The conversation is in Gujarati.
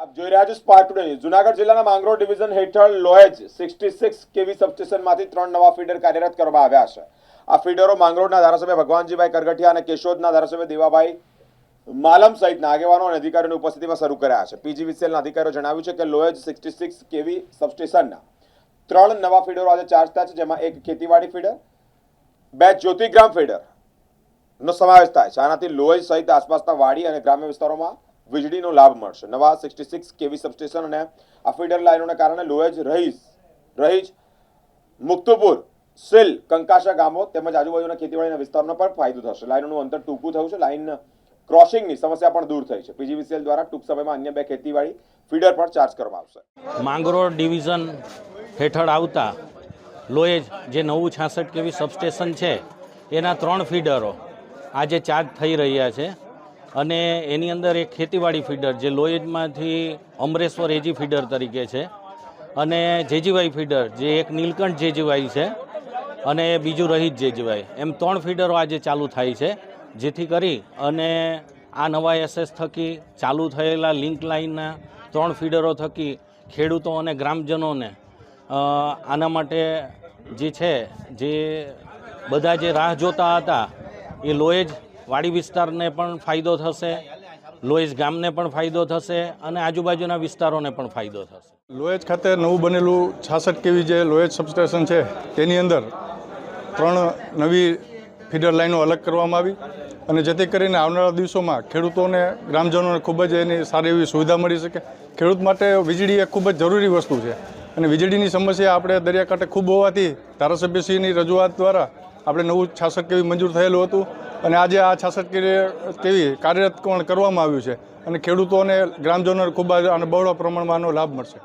આપ જોઈ રહ્યા છો સ્પાર્ક ટુડે ન્યૂઝ। જૂનાગઢ જિલ્લાના માંગરોળ ડિવિઝન હેઠળ લોહેજ 66 કેવી સબસ્ટેશનમાંથી 3 નવા ફીડર કાર્યરત કરવામાં આવ્યા છે। આ ફીડરો માંગરોળના ધારાસભ્ય ભગવાનજીભાઈ કરગઠિયા અને કેશોદના ધારાસભ્ય દેવાભાઈ માલમ સહિતના આગેવાનો અને અધિકારીઓની ઉપસ્થિતિમાં શરૂ કર્યા છે। પીજીવીસીએલના અધિકારીઓ જણાવ્યું છે કે લોહેજ 66 કેવી સબસ્ટેશનના 3 નવા ફીડરો આજે ચાર્જ થયા છે, જેમાં એક ખેતીવાડી ફીડર, 2 જ્યોતિગ્રામ ફીડર નો સમાવેશ થાય છે। આનાથી લોહેજ સહિત આસપાસના વાડી અને ગ્રામ્ય વિસ્તારોમાં વીજળીનો લાભ મળશે। નવા 66 કેવી સબસ્ટેશન અને આ ફીડર લાઇનોને કારણે લોહેજ, રહીજ, મુક્તપુર, સિલ, કંકાશા ગામો તેમજ આજુબાજુના ખેતીવાડીના વિસ્તારોનો પણ ફાયદો થશે। લાઇનોનું અંતર ટૂંકું થયું છે, લાઇન ક્રોસિંગની સમસ્યા પણ દૂર થઈ છે। પીજીવીસીએલ દ્વારા ટૂંક સમયમાં અન્ય 2 ખેતીવાડી ફીડર પણ ચાર્જ કરવામાં આવશે। માંગરોળ ડિવિઝન હેઠળ આવતા લોહેજ જે નવું 66 કેવી સબસ્ટેશન છે એના 3 ફીડરો આજે ચાર્જ થઈ રહ્યા છે અને એની અંદર એક ખેતીવાડી ફીડર જે લોહેજમાંથી અમરેશ્વર એજી ફીડર તરીકે છે અને જેજીવાઈ ફીડર જે એક નીલકંઠ જેજીવાઈ છે અને બીજું રહીજ જેજીવાઈ, એમ 3 ફીડરો આજે ચાલુ થાય છે, જેથી કરી અને આ નવા એસએસ થકી ચાલુ થયેલા લિંક લાઇનના 3 ફીડરો થકી ખેડૂતો અને ગ્રામજનોને આના માટે જે છે જે બધા જે રાહ જોતા હતા એ લોહેજ વાડી વિસ્તારને પણ ફાયદો થશે, લોહેજ ગામને પણ ફાયદો થશે અને આજુબાજુના વિસ્તારોને પણ ફાયદો થશે। લોહેજ ખાતે નવું બનેલું 66 કેવી જે લોહેજ સબસ્ટેશન છે તેની અંદર 3 નવી ફીડર લાઈનો અલગ કરવામાં આવી અને જેથી કરીને આવનારા દિવસોમાં ખેડૂતોને, ગ્રામજનોને ખૂબ જ એની સારી એવી સુવિધા મળી શકે। ખેડૂત માટે વીજળી એ ખૂબ જ જરૂરી વસ્તુ છે અને વીજળીની સમસ્યા આપણે દરિયાકાંઠે ખૂબ હોવાથી ધારાસભ્યશ્રીની રજૂઆત દ્વારા આપણે નવું 66 કેવી મંજૂર થયેલું હતું અને આજે આ 66 કેવી કાર્યરત કરવામાં આવ્યું છે અને ખેડૂતો અને ગ્રામજનોને ખૂબ જ અને બહોળા પ્રમાણમાં આનો લાભ મળશે।